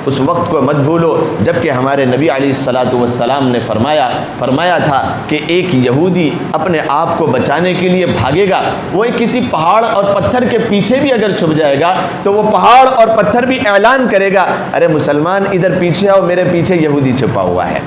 اس وقت کو مت بھولو جب کہ ہمارے نبی علیہ الصلاۃ والسلام نے فرمایا تھا کہ ایک یہودی اپنے آپ کو بچانے کے لیے بھاگے گا، وہ کسی پہاڑ اور پتھر کے پیچھے بھی اگر چھپ جائے گا تو وہ پہاڑ اور پتھر بھی اعلان کرے گا، ارے مسلمان ادھر پیچھے آؤ، میرے پیچھے یہودی چھپا ہوا ہے۔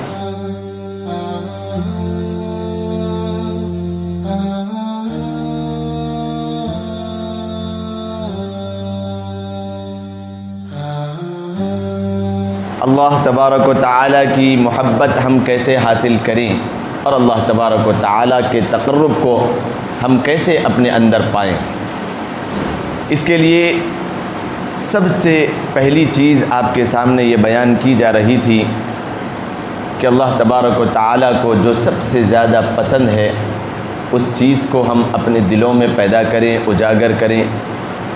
اللہ تبارک و تعالیٰ کی محبت ہم کیسے حاصل کریں اور اللہ تبارک و تعالیٰ کے تقرب کو ہم کیسے اپنے اندر پائیں، اس کے لیے سب سے پہلی چیز آپ کے سامنے یہ بیان کی جا رہی تھی کہ اللہ تبارک و تعالیٰ کو جو سب سے زیادہ پسند ہے اس چیز کو ہم اپنے دلوں میں پیدا کریں، اجاگر کریں،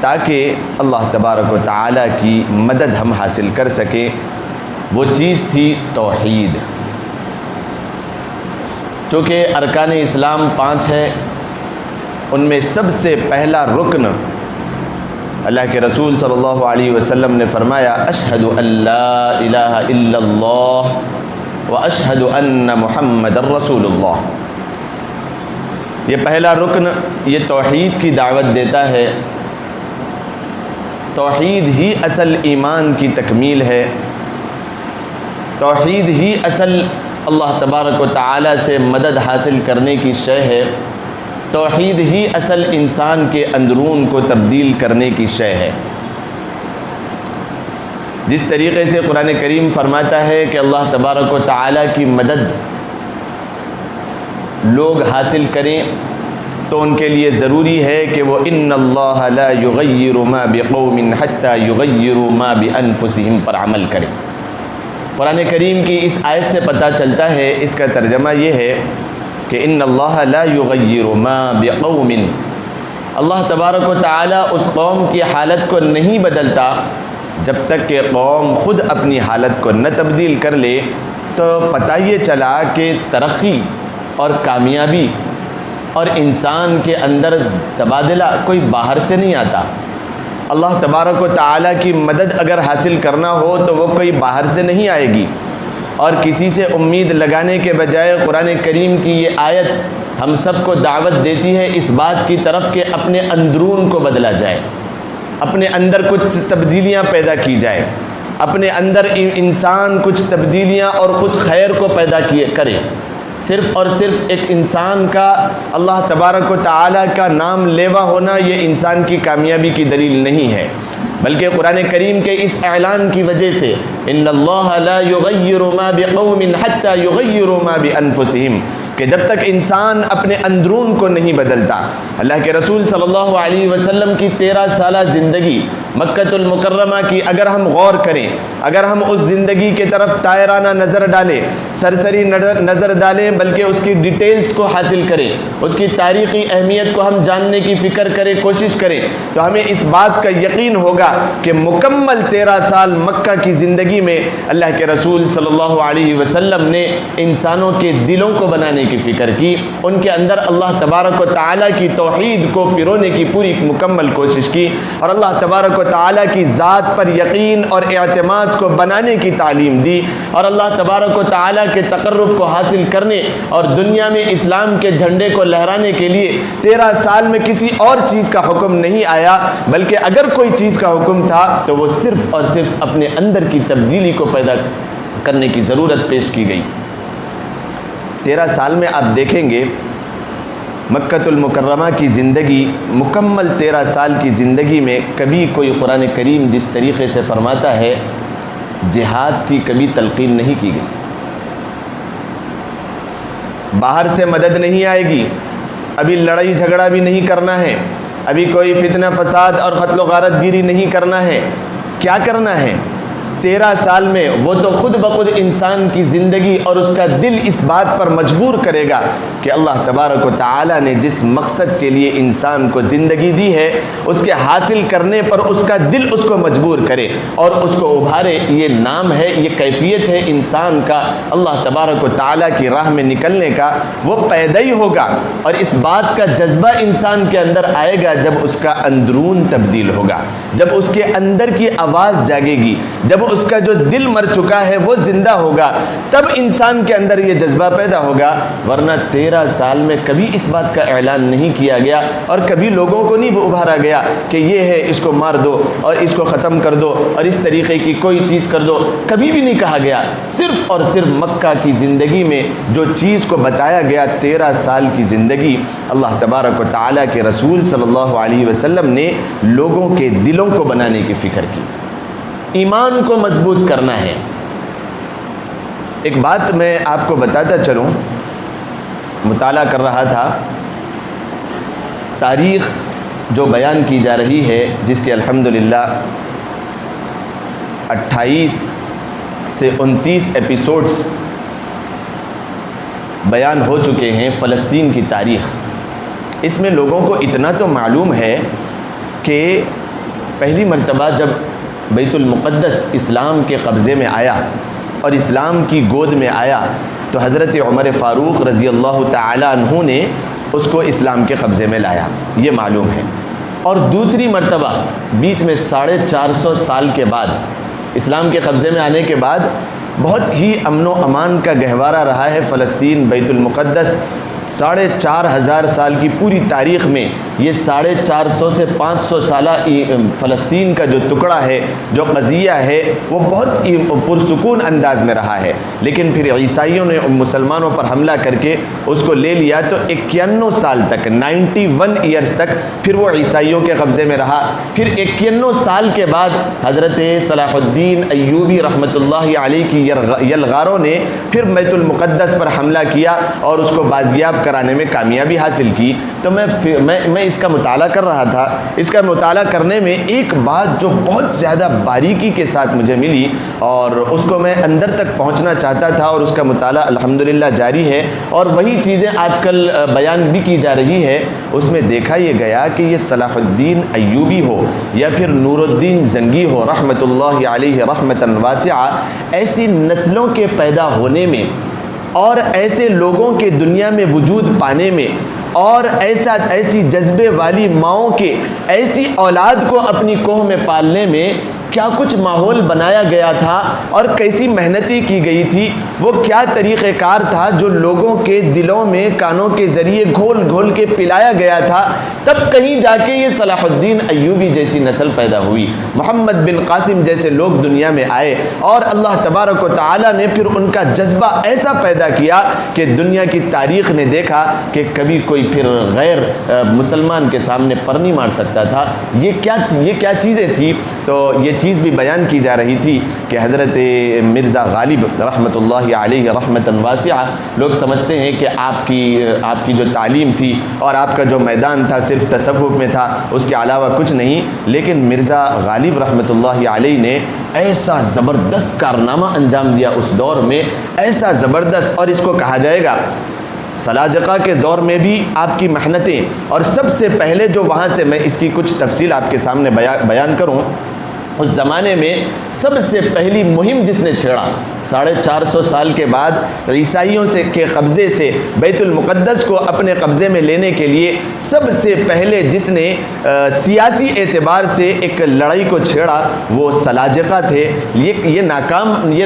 تاکہ اللہ تبارک و تعالیٰ کی مدد ہم حاصل کر سکیں۔ وہ چیز تھی توحید۔ چونکہ ارکان اسلام 5 ہے، ان میں سب سے پہلا رکن اللہ کے رسول صلی اللہ علیہ وسلم نے فرمایا اشہد ان لا الہ الا اللہ واشہد ان محمد رسول اللہ۔ یہ پہلا رکن یہ توحید کی دعوت دیتا ہے۔ توحید ہی اصل ایمان کی تکمیل ہے، توحید ہی اصل اللہ تبارک و تعالیٰ سے مدد حاصل کرنے کی شے ہے، توحید ہی اصل انسان کے اندرون کو تبدیل کرنے کی شے ہے۔ جس طریقے سے قرآن کریم فرماتا ہے کہ اللہ تبارک و تعالیٰ کی مدد لوگ حاصل کریں تو ان کے لیے ضروری ہے کہ وہ ان اللہ لا یغیر ما بقوم حتی یغیروا ما بانفسہم پر عمل کریں۔ قرآن کریم کی اس آیت سے پتہ چلتا ہے، اس کا ترجمہ یہ ہے کہ ان اللہ لا یغیر ما بقوم، اللہ تبارک و تعالیٰ اس قوم کی حالت کو نہیں بدلتا جب تک کہ قوم خود اپنی حالت کو نہ تبدیل کر لے۔ تو پتہ یہ چلا کہ ترقی اور کامیابی اور انسان کے اندر تبادلہ کوئی باہر سے نہیں آتا۔ اللہ تبارک و تعالیٰ کی مدد اگر حاصل کرنا ہو تو وہ کوئی باہر سے نہیں آئے گی، اور کسی سے امید لگانے کے بجائے قرآن کریم کی یہ آیت ہم سب کو دعوت دیتی ہے اس بات کی طرف کہ اپنے اندرون کو بدلا جائے، اپنے اندر کچھ تبدیلیاں پیدا کی جائے، اپنے اندر انسان کچھ تبدیلیاں اور کچھ خیر کو پیدا کرے۔ صرف اور صرف ایک انسان کا اللہ تبارک و تعالیٰ کا نام لیوا ہونا یہ انسان کی کامیابی کی دلیل نہیں ہے، بلکہ قرآن کریم کے اس اعلان کی وجہ سے ان اللہ لا یغیر ما بقوم حتی یغیروا ما بانفسہم، کہ جب تک انسان اپنے اندرون کو نہیں بدلتا۔ اللہ کے رسول صلی اللہ علیہ وسلم کی 13 سالہ زندگی مکۃ المکرمہ کی اگر ہم غور کریں، اگر ہم اس زندگی کی طرف طائرانہ نظر ڈالیں، سرسری نظر ڈالیں، بلکہ اس کی ڈیٹیلز کو حاصل کریں، اس کی تاریخی اہمیت کو ہم جاننے کی فکر کریں، کوشش کریں، تو ہمیں اس بات کا یقین ہوگا کہ مکمل 13 سال مکہ کی زندگی میں اللہ کے رسول صلی اللہ علیہ وسلم نے انسانوں کے دلوں کو بنانے کی فکر کی، ان کے اندر اللہ تبارک و تعالیٰ کی توحید کو پرونے کی پوری مکمل کوشش کی، اور اللہ تبارک و تعالیٰ کی ذات پر یقین اور اعتماد کو بنانے کی تعلیم دی، اور اللہ تبارک و تعالیٰ کے تقرب کو حاصل کرنے اور دنیا میں اسلام کے جھنڈے کو لہرانے کے لیے 13 سال میں کسی اور چیز کا حکم نہیں آیا، بلکہ اگر کوئی چیز کا حکم تھا تو وہ صرف اور صرف اپنے اندر کی تبدیلی کو پیدا کرنے کی ضرورت پیش کی گئی۔ 13 سال میں آپ دیکھیں گے مکۃ المکرمہ کی زندگی، مکمل 13 سال کی زندگی میں کبھی کوئی قرآن کریم جس طریقے سے فرماتا ہے جہاد کی کبھی تلقین نہیں کی گئی۔ باہر سے مدد نہیں آئے گی، ابھی لڑائی جھگڑا بھی نہیں کرنا ہے، ابھی کوئی فتنہ فساد اور قتل و غارت گیری نہیں کرنا ہے۔ کیا کرنا ہے؟ 13 سال میں وہ تو خود بخود انسان کی زندگی اور اس کا دل اس بات پر مجبور کرے گا کہ اللہ تبارک و تعالیٰ نے جس مقصد کے لیے انسان کو زندگی دی ہے اس کے حاصل کرنے پر اس کا دل اس کو مجبور کرے اور اس کو ابھارے۔ یہ نام ہے، یہ کیفیت ہے انسان کا اللہ تبارک و تعالیٰ کی راہ میں نکلنے کا، وہ پیدا ہی ہوگا، اور اس بات کا جذبہ انسان کے اندر آئے گا جب اس کا اندرون تبدیل ہوگا، جب اس کے اندر کی آواز جاگے گی، جب اس کا جو دل مر چکا ہے وہ زندہ ہوگا، تب انسان کے اندر یہ جذبہ پیدا ہوگا، ورنہ 13 سال میں کبھی اس بات کا اعلان نہیں کیا گیا اور کبھی لوگوں کو نہیں ابھارا گیا کہ یہ ہے، اس کو مار دو اور اس کو ختم کر دو اور اس طریقے کی کوئی چیز کر دو، کبھی بھی نہیں کہا گیا۔ صرف اور صرف مکہ کی زندگی میں جو چیز کو بتایا گیا، 13 سال کی زندگی، اللہ تبارک و تعالیٰ کے رسول صلی اللہ علیہ وسلم نے لوگوں کے دلوں کو بنانے کی فکر کی، ایمان کو مضبوط کرنا ہے۔ ایک بات میں آپ کو بتاتا چلوں، مطالعہ کر رہا تھا، تاریخ جو بیان کی جا رہی ہے، جس کے الحمدللہ 28 سے 29 ایپیسوڈز بیان ہو چکے ہیں، فلسطین کی تاریخ۔ اس میں لوگوں کو اتنا تو معلوم ہے کہ پہلی مرتبہ جب بیت المقدس اسلام کے قبضے میں آیا اور اسلام کی گود میں آیا تو حضرت عمر فاروق رضی اللہ تعالی عنہ نے اس کو اسلام کے قبضے میں لایا، یہ معلوم ہے۔ اور دوسری مرتبہ بیچ میں 450 سال کے بعد اسلام کے قبضے میں آنے کے بعد بہت ہی امن و امان کا گہوارہ رہا ہے فلسطین، بیت المقدس۔ 4,500 سال کی پوری تاریخ میں یہ 450 سے 500 سالہ فلسطین کا جو ٹکڑا ہے، جو قضیہ ہے، وہ بہت پرسکون انداز میں رہا ہے۔ لیکن پھر عیسائیوں نے مسلمانوں پر حملہ کر کے اس کو لے لیا تو 91 سال تک، 91 ایئرز تک پھر وہ عیسائیوں کے قبضے میں رہا۔ پھر 91 سال کے بعد حضرت صلاح الدین ایوبی رحمۃ اللہ علیہ کی یلغاروں نے پھر بیت المقدس پر حملہ کیا اور اس کو بازیاب کرانے میں کامیابی حاصل کی۔ تو میں اس کا مطالعہ کر رہا تھا، اس کا مطالعہ کرنے میں ایک بات جو بہت زیادہ باریکی کے ساتھ مجھے ملی اور اس کو میں اندر تک پہنچنا چاہتا تھا، اور اس کا مطالعہ الحمدللہ جاری ہے، اور وہی چیزیں آج کل بیان بھی کی جا رہی ہے۔ اس میں دیکھا یہ گیا کہ یہ صلاح الدین ایوبی ہو یا پھر نور الدین زنگی ہو رحمۃ اللہ علیہ رحمتاً واسعہ، ایسی نسلوں کے پیدا ہونے میں اور ایسے لوگوں کے دنیا میں وجود پانے میں اور ایسی جذبے والی ماؤں کے ایسی اولاد کو اپنی کوہ میں پالنے میں کیا کچھ ماحول بنایا گیا تھا اور کیسی محنتیں کی گئی تھی، وہ کیا طریقہ کار تھا جو لوگوں کے دلوں میں کانوں کے ذریعے گھول گھول کے پلایا گیا تھا، تب کہیں جا کے یہ صلاح الدین ایوبی جیسی نسل پیدا ہوئی، محمد بن قاسم جیسے لوگ دنیا میں آئے، اور اللہ تبارک و تعالیٰ نے پھر ان کا جذبہ ایسا پیدا کیا کہ دنیا کی تاریخ نے دیکھا کہ کبھی کوئی پھر غیر مسلمان کے سامنے پر نہیں مار سکتا تھا۔ یہ کیا چیزیں تھی؟ تو یہ چیز بھی بیان کی جا رہی تھی کہ حضرت مرزا غالب رحمۃ اللہ علیہ رحمتاً واسعہ، لوگ سمجھتے ہیں کہ آپ کی جو تعلیم تھی اور آپ کا جو میدان تھا صرف تصوف میں تھا، اس کے علاوہ کچھ نہیں، لیکن مرزا غالب رحمۃ اللہ علیہ نے ایسا زبردست کارنامہ انجام دیا اس دور میں، ایسا زبردست، اور اس کو کہا جائے گا سلاجقہ کے دور میں بھی آپ کی محنتیں، اور سب سے پہلے جو وہاں سے میں اس کی کچھ تفصیل آپ کے سامنے بیان کروں، اس زمانے میں سب سے پہلی مہم جس نے چھیڑا 450 سال کے بعد عیسائیوں کے قبضے سے بیت المقدس کو اپنے قبضے میں لینے کے لیے سب سے پہلے جس نے سیاسی اعتبار سے ایک لڑائی کو چھیڑا وہ سلاجقہ تھے۔ یہ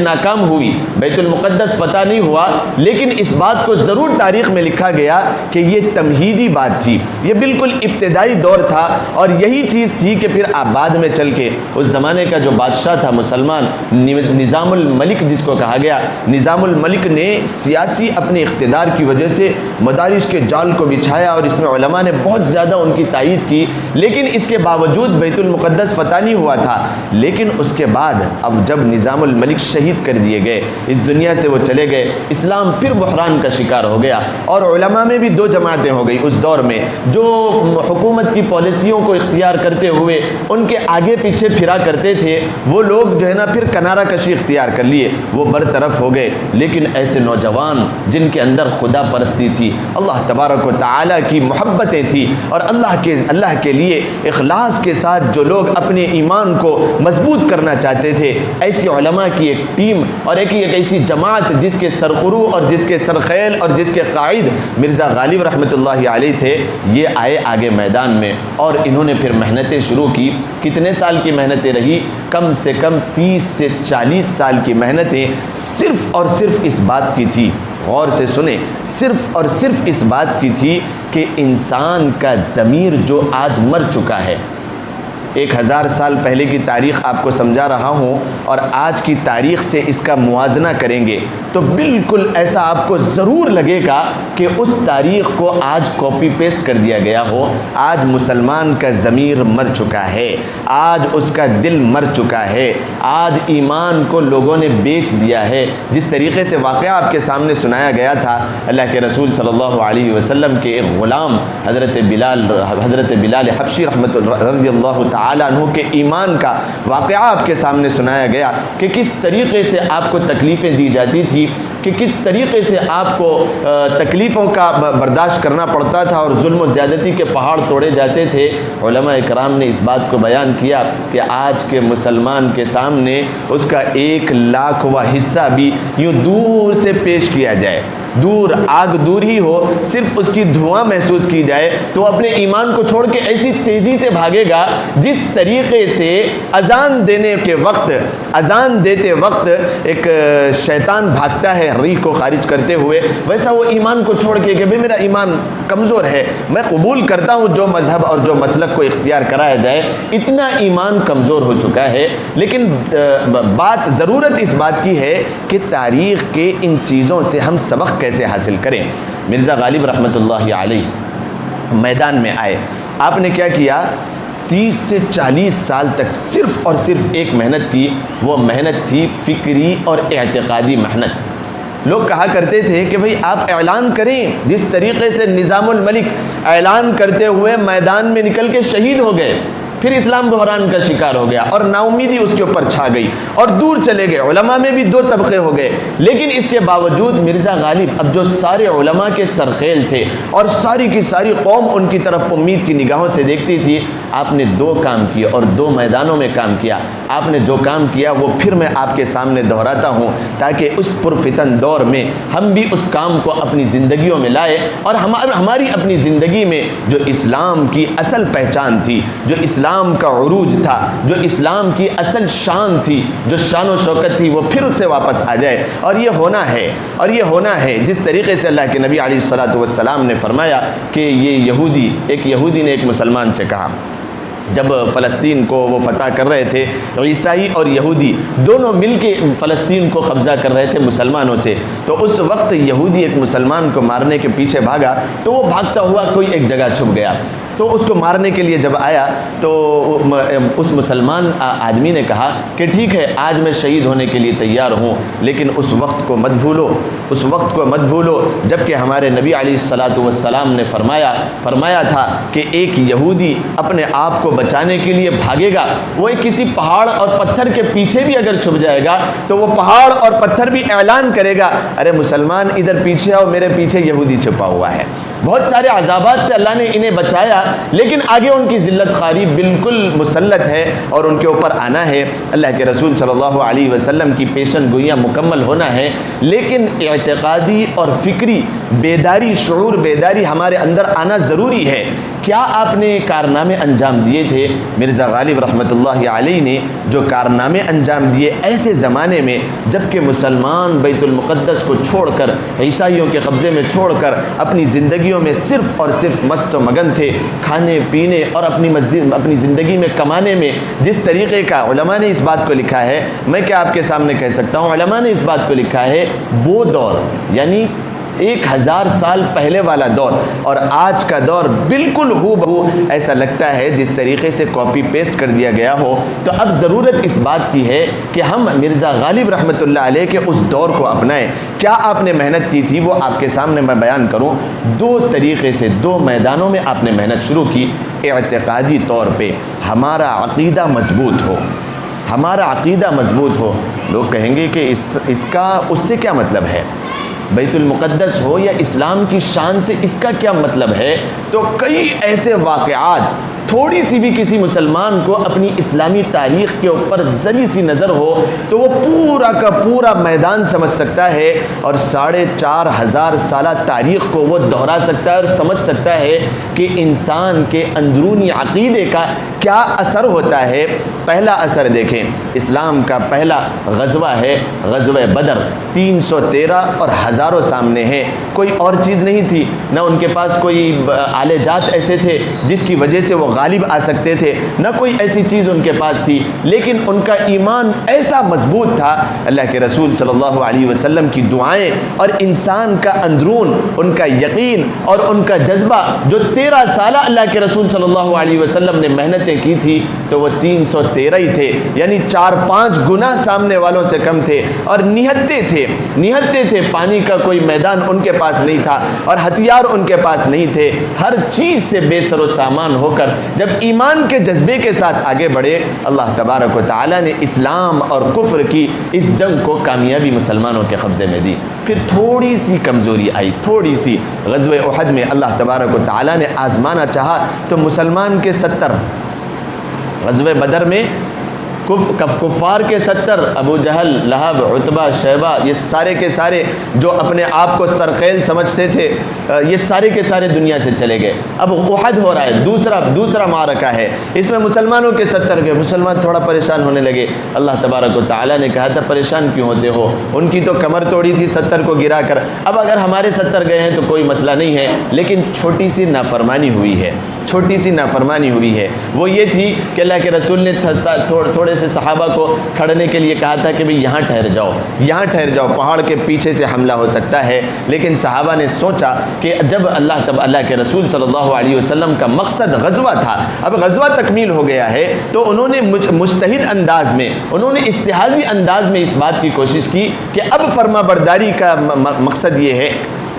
ناکام ہوئی، بیت المقدس فتح نہیں ہوا، لیکن اس بات کو ضرور تاریخ میں لکھا گیا کہ یہ تمہیدی بات تھی، یہ بالکل ابتدائی دور تھا، اور یہی چیز تھی کہ پھر بعد میں چل کے اس زمانے کا جو بادشاہ تھا مسلمان، نظام الملک جس کو کہا گیا، نظام الملک نے سیاسی اپنے اقتدار کی وجہ سے مدارس کے جال کو بچھایا، اور اس میں علماء نے بہت زیادہ ان کی تائید کی، لیکن اس کے باوجود بیت المقدس فتح نہیں ہوا تھا۔ لیکن اس کے بعد اب جب نظام الملک شہید کر دیے گئے، اس دنیا سے وہ چلے گئے، اسلام پھر بحران کا شکار ہو گیا، اور علماء میں بھی دو جماعتیں ہو گئی اس دور میں، جو حکومت کی پالیسیوں کو اختیار کرتے ہوئے ان کے آگے پیچھے پھرا کرتے تھے، وہ لوگ جو ہے نا پھر کنارہ کشی اختیار کر لیے، وہ برطرف ہو گئے۔ لیکن ایسے نوجوان جن کے اندر خدا پرستی تھی، اللہ تبارک و تعالیٰ کی محبتیں تھی، اور اللہ کے لیے اخلاص کے ساتھ جو لوگ اپنے ایمان کو مضبوط کرنا چاہتے تھے، ایسی علماء کی ایک ٹیم اور ایک ایسی جماعت جس کے سرخرو اور جس کے سرخیل اور جس کے قائد مرزا غالب رحمۃ اللہ علیہ تھے، یہ آئے آگے میدان میں، اور انہوں نے پھر محنتیں شروع کی۔ کتنے سال کی محنتیں رہی کم سے کم 30 سے 40 سال کی محنتیں صرف اور صرف اس بات کی تھی، غور سے سنیں، صرف اور صرف اس بات کی تھی کہ انسان کا ضمیر جو آج مر چکا ہے، 1000 سال پہلے کی تاریخ آپ کو سمجھا رہا ہوں اور آج کی تاریخ سے اس کا موازنہ کریں گے تو بالکل ایسا آپ کو ضرور لگے گا کہ اس تاریخ کو آج کاپی پیسٹ کر دیا گیا ہو۔ آج مسلمان کا ضمیر مر چکا ہے، آج اس کا دل مر چکا ہے، آج ایمان کو لوگوں نے بیچ دیا ہے۔ جس طریقے سے واقعہ آپ کے سامنے سنایا گیا تھا، اللہ کے رسول صلی اللہ علیہ وسلم کے ایک غلام حضرت بلال حبشی رضی اللہ تعالیٰ عنہ کے ایمان کا واقعہ آپ کے سامنے سنایا گیا کہ کس طریقے سے آپ کو تکلیفیں دی جاتی تھی، کہ کس طریقے سے آپ کو تکلیفوں کا برداشت کرنا پڑتا تھا اور ظلم و زیادتی کے پہاڑ توڑے جاتے تھے۔ علماء کرام نے اس بات کو بیان کیا کہ آج کے مسلمان کے سامنے اس کا 1,00,000واں حصہ بھی یوں دور سے پیش کیا جائے، دور آگ دور ہی ہو، صرف اس کی دھواں محسوس کی جائے تو اپنے ایمان کو چھوڑ کے ایسی تیزی سے بھاگے گا جس طریقے سے اذان دیتے وقت ایک شیطان بھاگتا ہے ریح کو خارج کرتے ہوئے، ویسا وہ ایمان کو چھوڑ کے کہ میرا ایمان کمزور ہے، میں قبول کرتا ہوں جو مذہب اور جو مسلک کو اختیار کرایا جائے، اتنا ایمان کمزور ہو چکا ہے۔ لیکن ضرورت اس بات کی ہے کہ تاریخ کے ان چیزوں سے ہم سبق کیسے حاصل کریں۔ مرزا غالب رحمۃ اللہ علیہ میدان میں آئے، آپ نے کیا کیا؟ 30 سے 40 سال تک صرف اور صرف ایک محنت کی، وہ محنت تھی فکری اور اعتقادی محنت۔ لوگ کہا کرتے تھے کہ بھئی آپ اعلان کریں، جس طریقے سے نظام الملک اعلان کرتے ہوئے میدان میں نکل کے شہید ہو گئے، پھر اسلام بحران کا شکار ہو گیا اور نا امیدی اس کے اوپر چھا گئی اور دور چلے گئے، علماء میں بھی 2 طبقے ہو گئے۔ لیکن اس کے باوجود مرزا غالب اب جو سارے علماء کے سرخیل تھے اور ساری کی ساری قوم ان کی طرف امید کی نگاہوں سے دیکھتی تھی، آپ نے 2 کام کیے اور 2 میدانوں میں کام کیا۔ آپ نے جو کام کیا وہ پھر میں آپ کے سامنے دہراتا ہوں تاکہ اس پرفتن دور میں ہم بھی اس کام کو اپنی زندگیوں میں لائے اور ہماری اپنی زندگی میں جو اسلام کی اصل پہچان تھی، جو اسلام کا عروج تھا، جو اسلام کی اصل شان تھی، جو شان و شوکت تھی، وہ پھر اس سے واپس آ جائے۔ اور یہ ہونا ہے جس طریقے سے اللہ کے نبی علیہ الصلوۃ والسلام نے فرمایا کہ یہ ایک یہودی نے ایک مسلمان سے کہا، جب فلسطین کو وہ فتح کر رہے تھے، عیسائی اور یہودی دونوں مل کے فلسطین کو قبضہ کر رہے تھے مسلمانوں سے، تو اس وقت یہودی ایک مسلمان کو مارنے کے پیچھے بھاگا تو وہ بھاگتا ہوا کوئی ایک جگہ چھپ گیا، تو اس کو مارنے کے لیے جب آیا تو اس مسلمان آدمی نے کہا کہ ٹھیک ہے، آج میں شہید ہونے کے لیے تیار ہوں، لیکن اس وقت کو مت بھولو جبکہ ہمارے نبی علیہ الصلوۃ والسلام نے فرمایا تھا کہ ایک یہودی اپنے آپ کو بچانے کے لیے بھاگے گا، وہ کسی پہاڑ اور پتھر کے پیچھے بھی اگر چھپ جائے گا تو وہ پہاڑ اور پتھر بھی اعلان کرے گا، ارے مسلمان ادھر پیچھے آؤ، میرے پیچھے یہودی چھپا ہوا ہے۔ بہت سارے عذابات سے اللہ نے انہیں بچایا، لیکن آگے ان کی ذلت خواری بالکل مسلط ہے اور ان کے اوپر آنا ہے۔ اللہ کے رسول صلی اللہ علیہ وسلم کی پیشن گوئیاں مکمل ہونا ہے، لیکن اعتقادی اور فکری شعور بیداری ہمارے اندر آنا ضروری ہے۔ کیا آپ نے کارنامے انجام دیے تھے؟ مرزا غالب رحمۃ اللہ علیہ نے جو کارنامے انجام دیے ایسے زمانے میں جبکہ مسلمان بیت المقدس کو چھوڑ کر، عیسائیوں کے قبضے میں چھوڑ کر اپنی زندگیوں میں صرف اور صرف مست و مگن تھے، کھانے پینے اور اپنی زندگی میں کمانے میں، جس طریقے کا علماء نے اس بات کو لکھا ہے، میں کیا آپ کے سامنے کہہ سکتا ہوں، علماء نے اس بات کو لکھا ہے، وہ دور یعنی 1000 سال پہلے والا دور اور آج کا دور بالکل ہو بہو ایسا لگتا ہے جس طریقے سے کاپی پیسٹ کر دیا گیا ہو۔ تو اب ضرورت اس بات کی ہے کہ ہم مرزا غالب رحمۃ اللہ علیہ کے اس دور کو اپنائیں۔ کیا آپ نے محنت کی تھی وہ آپ کے سامنے میں بیان کروں۔ 2 طریقے سے 2 میدانوں میں آپ نے محنت شروع کی۔ اعتقادی طور پہ ہمارا عقیدہ مضبوط ہو۔ لوگ کہیں گے کہ اس سے کیا مطلب ہے، بیت المقدس ہو یا اسلام کی شان سے اس کا کیا مطلب ہے؟ تو کئی ایسے واقعات تھوڑی سی بھی کسی مسلمان کو اپنی اسلامی تاریخ کے اوپر ذری سی نظر ہو تو وہ پورا کا پورا میدان سمجھ سکتا ہے اور 4500 سالہ تاریخ کو وہ دہرا سکتا ہے اور سمجھ سکتا ہے کہ انسان کے اندرونی عقیدے کا کیا اثر ہوتا ہے۔ پہلا اثر دیکھیں، اسلام کا پہلا غزوہ ہے غزوہ بدر، 313 اور ہزاروں سامنے ہیں، کوئی اور چیز نہیں تھی، نہ ان کے پاس کوئی آلے جات ایسے تھے جس کی وجہ سے وہ غالب آ سکتے تھے، نہ کوئی ایسی چیز ان کے پاس تھی، لیکن ان کا ایمان ایسا مضبوط تھا، اللہ کے رسول صلی اللہ علیہ وسلم کی دعائیں اور انسان کا اندرون، ان کا یقین اور ان کا جذبہ، جو 13 سالہ اللہ کے رسول صلی اللہ علیہ وسلم نے محنتیں کی تھی تو وہ 313 ہی تھے، یعنی 4-5 گنا سامنے والوں سے کم تھے، اور نہتے تھے، پانی کا کوئی میدان ان کے پاس نہیں تھا اور ہتھیار ان کے پاس نہیں تھے، ہر چیز سے بے سر و سامان ہو کر جب ایمان کے جذبے کے ساتھ آگے بڑھے، اللہ تبارک و تعالیٰ نے اسلام اور کفر کی اس جنگ کو کامیابی مسلمانوں کے قبضے میں دی۔ پھر تھوڑی سی کمزوری آئی، تھوڑی سی، غزوہ احد میں اللہ تبارک و تعالیٰ نے آزمانا چاہا تو مسلمان کے 70، غزوہ بدر میں کفار کے 70، ابو جہل، لہب، عتبہ، شیبہ، یہ سارے کے سارے جو اپنے آپ کو سرخیل سمجھتے تھے، یہ سارے کے سارے دنیا سے چلے گئے۔ اب احد ہو رہا ہے، دوسرا معرکہ ہے، اس میں مسلمانوں کے 70 گئے، مسلمان تھوڑا پریشان ہونے لگے۔ اللہ تبارک و تعالیٰ نے کہا تھا پریشان کیوں ہوتے ہو، ان کی تو کمر توڑی تھی 70 کو گرا کر، اب اگر ہمارے 70 گئے ہیں تو کوئی مسئلہ نہیں ہے، لیکن چھوٹی سی نافرمانی ہوئی ہے، وہ یہ تھی کہ اللہ کے رسول نے تھوڑے سے صحابہ کو کھڑنے کے لیے کہا تھا کہ بھئی یہاں ٹھہر جاؤ، پہاڑ کے پیچھے سے حملہ ہو سکتا ہے، لیکن صحابہ نے سوچا کہ جب اللہ کے رسول صلی اللہ علیہ وسلم کا مقصد غزوہ تھا، اب غزوہ تکمیل ہو گیا ہے، تو انہوں نے مجتہد انداز میں، انہوں نے اجتہادی انداز میں اس بات کی کوشش کی کہ اب فرما برداری کا مقصد یہ ہے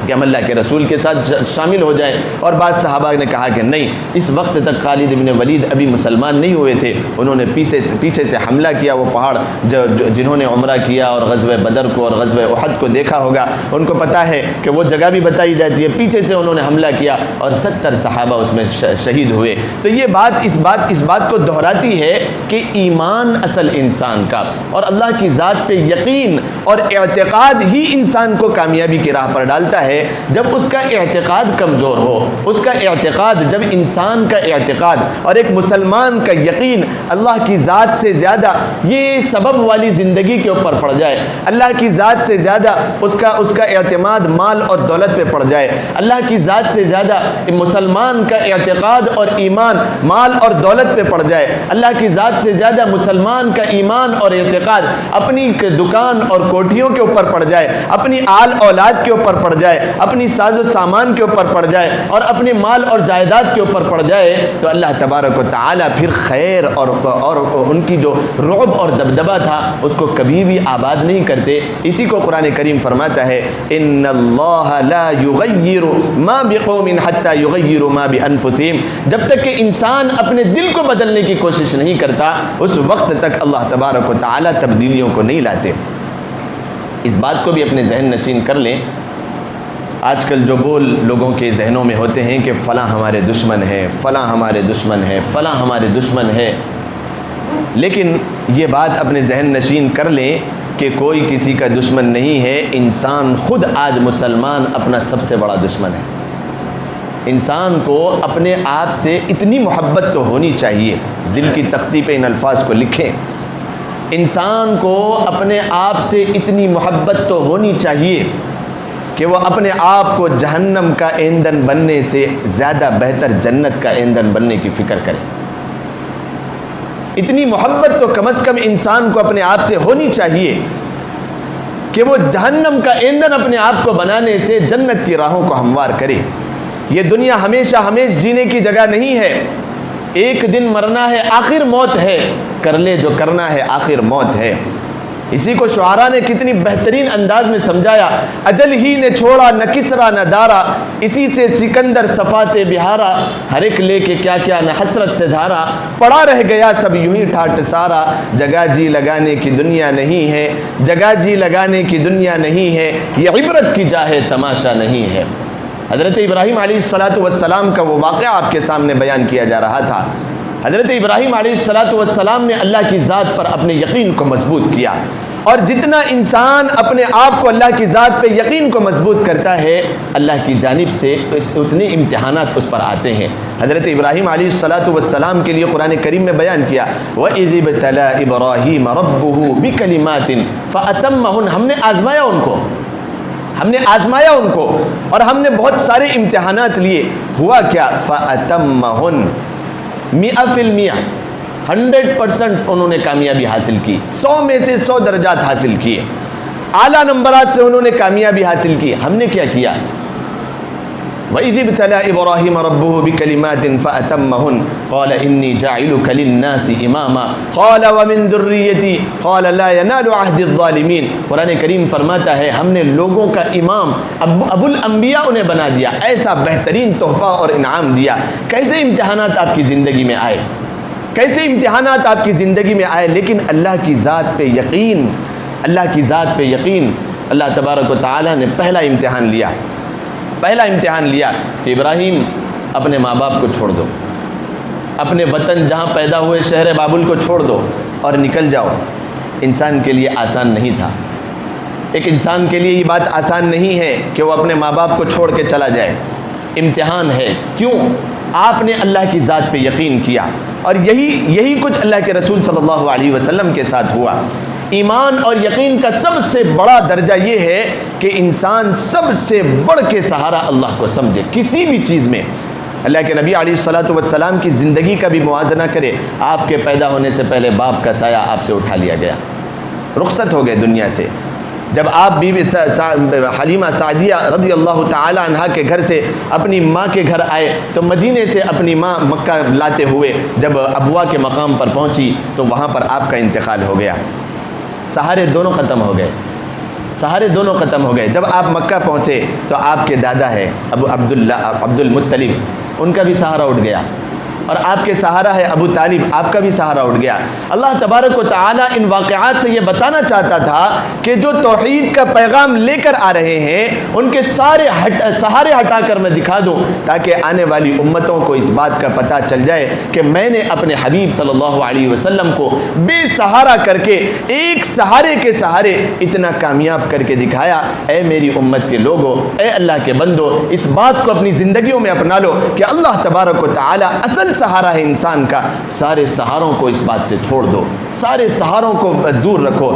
کہ ہم اللہ کے رسول کے ساتھ شامل ہو جائیں، اور بعض صحابہ نے کہا کہ نہیں، اس وقت تک خالد بن ولید ابھی مسلمان نہیں ہوئے تھے، انہوں نے پیچھے سے حملہ کیا، وہ پہاڑ جنہوں نے عمرہ کیا اور غزوہ بدر کو اور غزوہ احد کو دیکھا ہوگا ان کو پتہ ہے کہ وہ جگہ بھی بتائی جاتی ہے، پیچھے سے انہوں نے حملہ کیا اور 70 صحابہ اس میں شہید ہوئے۔ تو یہ بات اس بات کو دہراتی ہے کہ ایمان اصل انسان کا اور اللہ کی ذات پہ یقین اور اعتقاد ہی انسان کو کامیابی کی راہ پر ڈالتا ہے۔ جب اس کا اعتقاد کمزور ہو، جب انسان کا اعتقاد اور ایک مسلمان کا یقین اللہ کی ذات سے زیادہ یہ سبب والی زندگی کے اوپر پڑ جائے، اللہ کی ذات سے زیادہ اس کا اعتماد مال اور دولت پہ پڑ جائے، اللہ کی ذات سے زیادہ مسلمان کا اعتقاد اور ایمان مال اور دولت پہ پڑ جائے، اللہ کی ذات سے زیادہ مسلمان کا ایمان اور اعتقاد اپنی دکان اور کوٹھیوں کے اوپر پڑ جائے، اپنی آل اولاد کے اوپر پڑ جائے، اپنی ساز و سامان کے اوپر پڑ جائے اور اپنے مال اور جائیداد کے اوپر پڑ جائے، تو اللہ تبارک و تعالیٰ پھر خیر اور ان کی جو رعب اور دبدبہ تھا اس کو کبھی بھی آباد نہیں کرتے۔ اسی کو قرآن کریم فرماتا ہے ان اللہ لا یغیر ما بقوم حتی یغیروا ما بانفسہم، جب تک کہ انسان اپنے دل کو بدلنے کی کوشش نہیں کرتا اس وقت تک اللہ تبارک و تعالیٰ تبدیلیوں کو نہیں لاتے۔ اس بات کو بھی اپنے ذہن نشین کر لیں۔ آج کل جو بول لوگوں کے ذہنوں میں ہوتے ہیں کہ فلاں ہمارے دشمن ہے، فلاں ہمارے دشمن ہے، فلاں ہمارے دشمن ہے، لیکن یہ بات اپنے ذہن نشین کر لیں کہ کوئی کسی کا دشمن نہیں ہے، انسان خود آج مسلمان اپنا سب سے بڑا دشمن ہے۔ انسان کو اپنے آپ سے اتنی محبت تو ہونی چاہیے، دل کی تختی پہ ان الفاظ کو لکھیں، انسان کو اپنے آپ سے اتنی محبت تو ہونی چاہیے کہ وہ اپنے آپ کو جہنم کا ایندھن بننے سے زیادہ بہتر جنت کا ایندھن بننے کی فکر کرے۔ اتنی محبت تو کم از کم انسان کو اپنے آپ سے ہونی چاہیے کہ وہ جہنم کا ایندھن اپنے آپ کو بنانے سے جنت کی راہوں کو ہموار کرے۔ یہ دنیا ہمیشہ جینے کی جگہ نہیں ہے، ایک دن مرنا ہے، آخر موت ہے، کر لے جو کرنا ہے، آخر موت ہے۔ اسی کو شعراء نے کتنی بہترین انداز میں سمجھایا، اجل ہی نے چھوڑا نہ کسرا نہ دارا، اسی سے سکندر صفات بہارا، ہر ایک لے کے کیا کیا نہ حسرت سے دھارا، پڑا رہ گیا سب یوں ہی ٹھاٹ سارا، جگہ جی لگانے کی دنیا نہیں ہے، جگہ جی لگانے کی دنیا نہیں ہے، یہ عبرت کی جا ہے تماشا نہیں ہے۔ حضرت ابراہیم علیہ السلام کا وہ واقعہ آپ کے سامنے بیان کیا جا رہا تھا۔ حضرت ابراہیم علیہ السلام نے اللہ کی ذات پر اپنے یقین کو مضبوط کیا، اور جتنا انسان اپنے آپ کو اللہ کی ذات پہ یقین کو مضبوط کرتا ہے، اللہ کی جانب سے اتنے امتحانات اس پر آتے ہیں۔ حضرت ابراہیم علیہ السلام کے لیے قرآن کریم میں بیان کیا وَإِذِ ابْتَلَىٰ إِبْرَاهِيمَ رَبُّهُ بِكَلِمَاتٍ فَأَتَمَّهُنَّ، ہم نے آزمایا ان کو اور ہم نے بہت سارے امتحانات لیے۔ ہوا کیا؟ فَأَتَمَّهُنَّ، 100% 100% انہوں نے کامیابی حاصل کی، 100 میں سے 100 درجات حاصل کیے، اعلیٰ نمبرات سے انہوں نے کامیابی حاصل کی۔ ہم نے کیا کیا؟ وَإِذِ ابْتَلَىٰ إِبْرَاهِيمَ رَبُّهُ بِكَلِمَاتٍ فَأَتَمَّهُنَّ قَالَ إِنِّي جَاعِلُكَ لِلنَّاسِ إِمَامًا قَالَ وَمِن ذُرِّيَّتِي قَالَ لَا يَنَالُ عَهْدِ الظَّالِمِينَ۔ قرآن کریم فرماتا ہے ہم نے لوگوں کا امام، ابو الانبیاء انہیں بنا دیا، ایسا بہترین تحفہ اور انعام دیا۔ کیسے امتحانات آپ کی زندگی میں آئے، کیسے امتحانات آپ کی زندگی میں آئے، لیکن اللہ کی ذات پہ یقین، اللہ کی ذات پہ یقین۔ اللہ تبارک و تعالیٰ نے پہلا امتحان لیا کہ ابراہیم اپنے ماں باپ کو چھوڑ دو، اپنے وطن جہاں پیدا ہوئے شہر بابل کو چھوڑ دو اور نکل جاؤ۔ انسان کے لیے آسان نہیں تھا، ایک انسان کے لیے یہ بات آسان نہیں ہے کہ وہ اپنے ماں باپ کو چھوڑ کے چلا جائے۔ امتحان ہے، کیوں؟ آپ نے اللہ کی ذات پہ یقین کیا، اور یہی کچھ اللہ کے رسول صلی اللہ علیہ وسلم کے ساتھ ہوا۔ ایمان اور یقین کا سب سے بڑا درجہ یہ ہے کہ انسان سب سے بڑھ کے سہارا اللہ کو سمجھے کسی بھی چیز میں۔ اللہ کے نبی علیہ السلام کی زندگی کا بھی موازنہ کرے۔ آپ کے پیدا ہونے سے پہلے باپ کا سایہ آپ سے اٹھا لیا گیا، رخصت ہو گئے دنیا سے۔ جب آپ بیوی حلیمہ سعدیہ رضی اللہ تعالی عنہا کے گھر سے اپنی ماں کے گھر آئے تو مدینے سے اپنی ماں مکہ لاتے ہوئے جب ابوا کے مقام پر پہنچی تو وہاں پر آپ کا انتقال ہو گیا۔ سہارے دونوں ختم ہو گئے۔ جب آپ مکہ پہنچے تو آپ کے دادا ہے عبد المطلب، ان کا بھی سہارا اٹھ گیا، اور آپ کے سہارا ہے ابو طالب، آپ کا بھی سہارا اٹھ گیا۔ اللہ تبارک و تعالیٰ ان واقعات سے یہ بتانا چاہتا تھا کہ جو توحید کا پیغام لے کر آ رہے ہیں ان کے سارے سہارے ہٹا کر میں دکھا دوں، تاکہ آنے والی امتوں کو اس بات کا پتہ چل جائے کہ میں نے اپنے حبیب صلی اللہ علیہ وسلم کو بے سہارا کر کے ایک سہارے کے سہارے اتنا کامیاب کر کے دکھایا۔ اے میری امت کے لوگوں، اے اللہ کے بندو، اس بات کو اپنی زندگیوں میں اپنا لو کہ اللہ تبارک و تعالیٰ اصل سہارا ہے انسان کا۔ سارے سہاروں کو اس بات سے چھوڑ دو، سارے سہاروں کو دور رکھو۔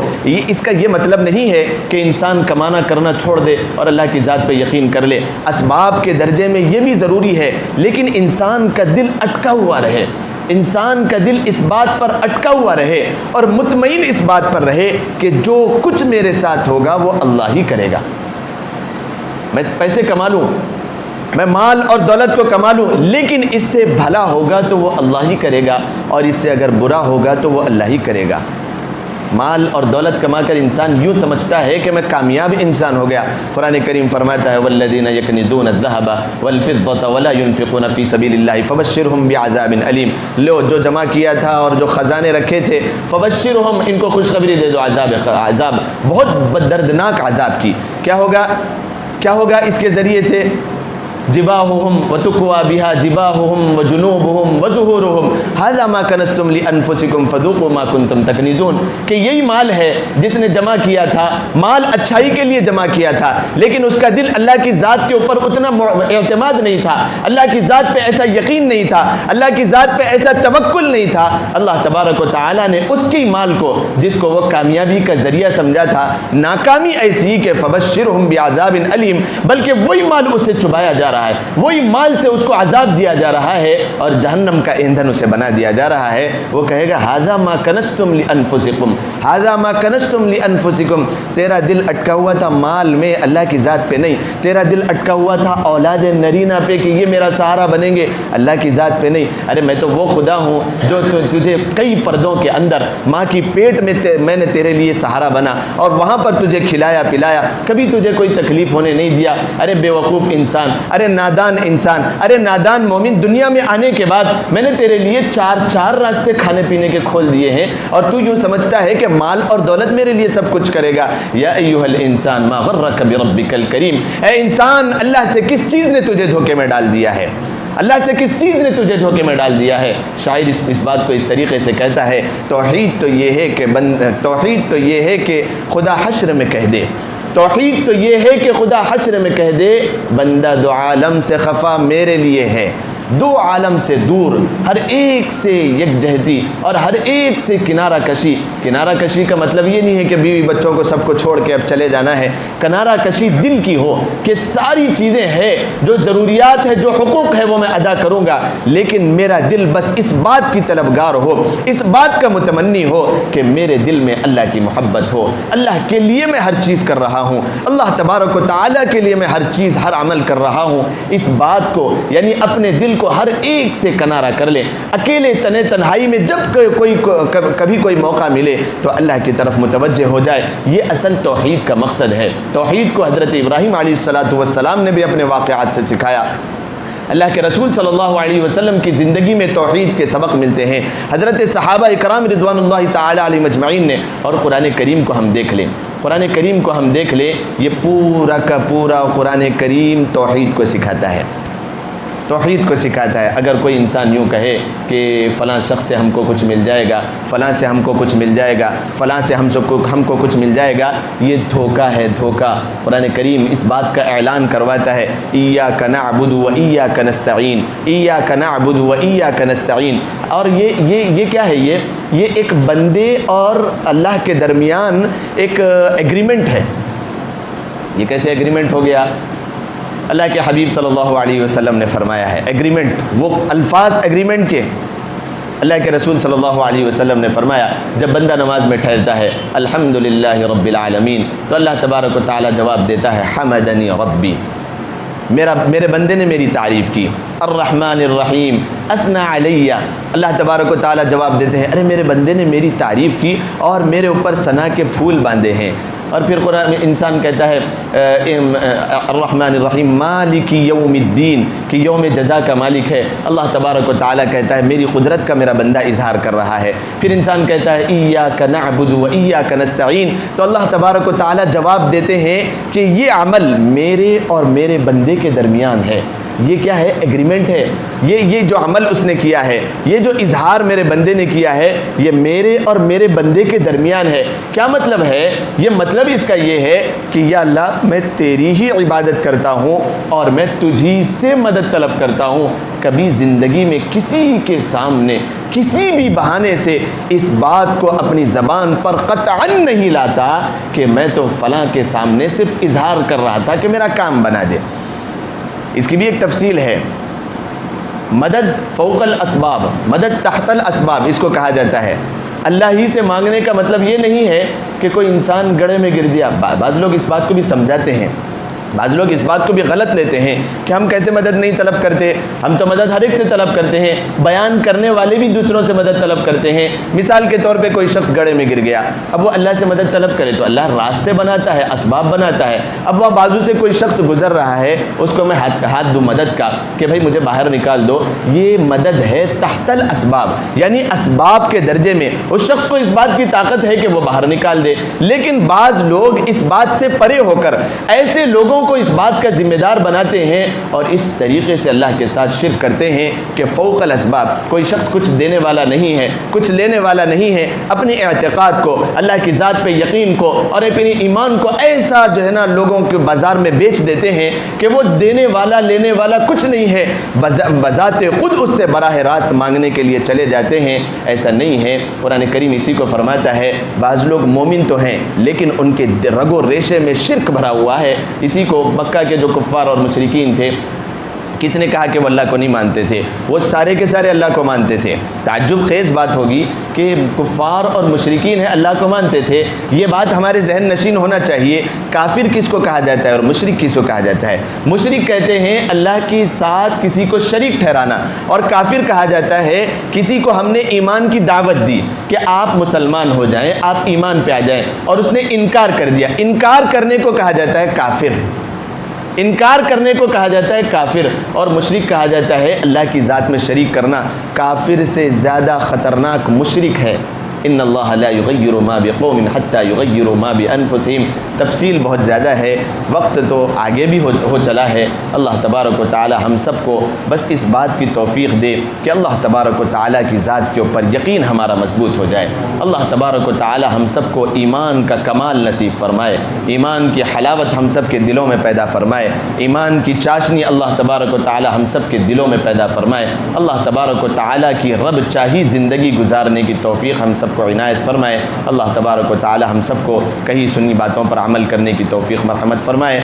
اس کا یہ مطلب نہیں ہے کہ انسان کمانا کرنا چھوڑ دے اور اللہ کی ذات پہ یقین کر لے۔ اسباب کے درجے میں یہ بھی ضروری ہے، لیکن انسان کا دل اٹکا ہوا رہے، انسان کا دل اس بات پر اٹکا ہوا رہے اور مطمئن اس بات پر رہے کہ جو کچھ میرے ساتھ ہوگا وہ اللہ ہی کرے گا۔ میں پیسے کما لوں، میں مال اور دولت کو کما لوں، لیکن اس سے بھلا ہوگا تو وہ اللہ ہی کرے گا، اور اس سے اگر برا ہوگا تو وہ اللہ ہی کرے گا۔ مال اور دولت کما کر انسان یوں سمجھتا ہے کہ میں کامیاب انسان ہو گیا۔ قرآن کریم فرماتا ہے والذین یکنزون الذھب والفضة ولا ينفقون فی سبیل اللہ فبشرهم بعذاب علیم۔ لو جو جمع کیا تھا اور جو خزانے رکھے تھے، فبشرهم، ان کو خوشخبری دے دو، عذاب بہت دردناک عذاب کی۔ کیا ہوگا اس کے ذریعے سے؟ جباہہم وتقوی بہا جباہہم وجنوبہم وظہورہم ھذا ما کنزتم لانفسکم فذوقوا ما کنتم تکنزون، کہ یہی مال ہے جس نے جمع کیا تھا، مال اچھائی کے لیے جمع کیا تھا، لیکن اس کا دل اللہ کی ذات کے اوپر اتنا اعتماد نہیں تھا، اللہ کی ذات پہ ایسا یقین نہیں تھا، اللہ کی ذات پہ ایسا توکل نہیں تھا۔ اللہ تبارک و تعالیٰ نے اس کی مال کو جس کو وہ کامیابی کا ذریعہ سمجھا تھا، ناکامی ایسی کہ فبشرہم بعذاب علیم، بلکہ وہی مال اسے چبایا جا رہا ہے، وہی مال سے اس کو عذاب دیا جا رہا ہے اور جہنم کا ایندھن اسے بنا دیا جا رہا ہے۔ وہ کہے گا ھذا ما کنزتم لانفسکم، ھذا ما کنزتم لانفسکم۔ تیرا دل اٹکا ہوا تھا مال میں، اللہ کی ذات پہ نہیں، تیرا دل اٹکا ہوا تھا اولاد نرینہ پہ کہ یہ میرا سہارا بنیں گے، اللہ کی ذات پہ نہیں۔ ارے میں تو وہ خدا ہوں جو تجھے کئی پردوں کے اندر ماں کی پیٹ میں نے تیرے لیے سہارا بنا اور وہاں پر تجھے کھلایا پلایا، کبھی تجھے کوئی تکلیف ہونے نہیں دیا۔ ارے بے وقوف انسان، ارے نادان انسان، ارے نادان مومن، دنیا میں آنے کے بعد میں نے تیرے لیے چار راستے کھانے پینے کے کھول دیے ہیں اور تو یوں سمجھتا ہے کہ مال اور دولت میرے لیے سب کچھ کرے گا۔ یا ایھا الانسان ما غرک بربک الکریم، اے انسان اللہ سے کس چیز نے تجھے دھوکے میں ڈال دیا ہے، اللہ سے کس چیز نے تجھے دھوکے میں ڈال دیا ہے۔ شاعر اس بات کو اس طریقے سے کہتا ہے، توحید تو یہ ہے کہ خدا حشر میں کہہ دے، توحید تو یہ ہے کہ خدا حشر میں کہہ دے، بندہ دو عالم سے خفا میرے لیے ہے، دو عالم سے دور، ہر ایک سے یکجہتی اور ہر ایک سے کنارہ کشی۔ کنارہ کشی کا مطلب یہ نہیں ہے کہ بیوی بچوں کو سب کو چھوڑ کے اب چلے جانا ہے، کنارہ کشی دل کی ہو کہ ساری چیزیں ہیں، جو ضروریات ہے، جو حقوق ہے وہ میں ادا کروں گا، لیکن میرا دل بس اس بات کی طلبگار ہو، اس بات کا متمنی ہو کہ میرے دل میں اللہ کی محبت ہو، اللہ کے لیے میں ہر چیز کر رہا ہوں، اللہ تبارک و تعالیٰ کے لیے میں ہر چیز ہر عمل کر رہا ہوں۔ اس بات کو یعنی اپنے دل کو ہر ایک سے کنارہ کر لے، اکیلے تنے تنہائی میں جب کبھی کوئی موقع ملے تو اللہ کی طرف متوجہ ہو جائے۔ یہ اصل توحید کا مقصد ہے۔ توحید کو حضرت ابراہیم علیہ السلام نے بھی اپنے واقعات سے سکھایا۔ اللہ کے رسول صلی اللہ علیہ وسلم کی زندگی میں توحید کے سبق ملتے ہیں، حضرت صحابہ اکرام رضوان اللہ تعالی علیہ مجمعین نے، اور قرآن کریم کو ہم دیکھ لیں، قرآن کریم کو ہم دیکھ لیں، یہ پورا کا پورا قرآن کریم توحید کو سکھاتا ہے، توحید کو سکھاتا ہے۔ اگر کوئی انسان یوں کہے کہ فلاں شخص سے ہم کو کچھ مل جائے گا، فلاں سے ہم کو کچھ مل جائے گا، فلاں سے ہم کو کچھ مل جائے گا، یہ دھوکہ ہے، دھوکہ۔ قرآن کریم اس بات کا اعلان کرواتا ہے، ایاک نعبد و ایاک نستعین، ایاک نعبد و ایاک نستعین۔ اور یہ کیا ہے؟ یہ ایک بندے اور اللہ کے درمیان ایک ایگریمنٹ ہے۔ یہ کیسے ایگریمنٹ ہو گیا؟ اللہ کے حبیب صلی اللہ علیہ وسلم نے فرمایا ہے، ایگریمنٹ، وہ الفاظ ایگریمنٹ کے، اللہ کے رسول صلی اللہ علیہ وسلم نے فرمایا، جب بندہ نماز میں ٹھہرتا ہے الحمدللہ رب العالمین، تو اللہ تبارک و تعالی جواب دیتا ہے حمدنی ربی، میرے بندے نے میری تعریف کی۔ الرحمن الرحیم اثنى علیہ، اللہ تبارک و تعالی جواب دیتے ہیں، ارے میرے بندے نے میری تعریف کی اور میرے اوپر ثنا کے پھول باندھے ہیں۔ اور پھر قرآن میں انسان کہتا ہے الرحمن الرحیم مالک یوم الدین، کہ یوم جزا کا مالک ہے۔ اللہ تبارک و تعالیٰ کہتا ہے میری قدرت کا میرا بندہ اظہار کر رہا ہے۔ پھر انسان کہتا ہے ایاک نعبد و ایاک نستعین، تو اللہ تبارک و تعالیٰ جواب دیتے ہیں کہ یہ عمل میرے اور میرے بندے کے درمیان ہے۔ یہ کیا ہے؟ ایگریمنٹ ہے۔ یہ جو عمل اس نے کیا ہے، یہ جو اظہار میرے بندے نے کیا ہے، یہ میرے اور میرے بندے کے درمیان ہے۔ کیا مطلب ہے؟ یہ مطلب اس کا یہ ہے کہ یا اللہ میں تیری ہی عبادت کرتا ہوں اور میں تجھی سے مدد طلب کرتا ہوں، کبھی زندگی میں کسی کے سامنے کسی بھی بہانے سے اس بات کو اپنی زبان پر قطعاً نہیں لاتا کہ میں تو فلاں کے سامنے صرف اظہار کر رہا تھا کہ میرا کام بنا دے۔ اس کی بھی ایک تفصیل ہے، مدد فوق الاسباب، مدد تحت الاسباب اس کو کہا جاتا ہے۔ اللہ ہی سے مانگنے کا مطلب یہ نہیں ہے کہ کوئی انسان گڑھے میں گر دیا۔ بعض لوگ اس بات کو بھی سمجھاتے ہیں، بعض لوگ اس بات کو بھی غلط لیتے ہیں کہ ہم کیسے مدد نہیں طلب کرتے، ہم تو مدد ہر ایک سے طلب کرتے ہیں۔ بیان کرنے والے بھی دوسروں سے مدد طلب کرتے ہیں۔ مثال کے طور پہ کوئی شخص گڑھے میں گر گیا، اب وہ اللہ سے مدد طلب کرے تو اللہ راستے بناتا ہے، اسباب بناتا ہے۔ اب وہ بازو سے کوئی شخص گزر رہا ہے، اس کو میں ہاتھ دوں مدد کا کہ بھائی مجھے باہر نکال دو، یہ مدد ہے تحت الاسباب، یعنی اسباب کے درجے میں اس شخص کو اس بات کی طاقت ہے کہ وہ باہر نکال دے۔ لیکن بعض لوگ اس بات سے پرے ہو کر ایسے لوگوں کو اس بات کا ذمہ دار بناتے ہیں اور اس طریقے سے اللہ کے ساتھ شرک کرتے ہیں کہ فوق الاسباب، کوئی شخص کچھ دینے والا نہیں ہے، کچھ لینے والا نہیں ہے، اپنے اعتقاد کو، اللہ کی ذات پہ یقین کو اور اپنے ایمان کو ایسا جو ہے نا لوگوں کے بازار میں بیچ دیتے ہیں کہ وہ دینے والا لینے والا کچھ نہیں ہے، بذات خود اس سے براہ راست مانگنے کے لیے چلے جاتے ہیں۔ ایسا نہیں ہے۔ قرآن کریم اسی کو فرماتا ہے، بعض لوگ مومن تو ہیں لیکن ان کے رگ و ریشے میں شرک بھرا ہوا ہے۔ اسی کو مکہ کے جو کفار اور مشرکین تھے، کس نے کہا کہ وہ اللہ کو نہیں مانتے تھے؟ وہ سارے کے سارے اللہ کو مانتے تھے۔ تعجب خیز بات ہوگی کہ کفار اور مشرکین ہیں اللہ کو مانتے تھے، یہ بات ہمارے ذہن نشین ہونا چاہیے۔ کافر کس کو کہا جاتا ہے اور مشرک کس کو کہا جاتا ہے؟ مشرک کہتے ہیں اللہ کے ساتھ کسی کو شریک ٹھہرانا، اور کافر کہا جاتا ہے کسی کو ہم نے ایمان کی دعوت دی کہ آپ مسلمان ہو جائیں، آپ ایمان پہ آ جائیں، اور اس نے انکار کر دیا، انکار کرنے کو کہا جاتا ہے کافر۔ انکار کرنے کو کہا جاتا ہے کافر، اور مشرک کہا جاتا ہے اللہ کی ذات میں شریک کرنا کافر سے زیادہ خطرناک مشرک ہے۔ ان اللہ لا یغیر ما بقوم حتی یغیروا ما بانفسہم، تفصیل بہت زیادہ ہے، وقت تو آگے بھی ہو چلا ہے۔ اللہ تبارک و تعالی ہم سب کو بس اس بات کی توفیق دے کہ اللہ تبارک و تعالی کی ذات کے اوپر یقین ہمارا مضبوط ہو جائے۔ اللہ تبارک و تعالی ہم سب کو ایمان کا کمال نصیب فرمائے، ایمان کی حلاوت ہم سب کے دلوں میں پیدا فرمائے، ایمان کی چاشنی اللہ تبارک و تعالی ہم سب کے دلوں میں پیدا فرمائے۔ اللہ تبارک و تعالی کی رب چاہی زندگی گزارنے کی توفیق ہم سب کو عنایت فرمائے۔ اللہ تبارک و تعالی ہم سب کو کہی سنی باتوں پر عمل کرنے کی توفیق مرحمت فرمائے۔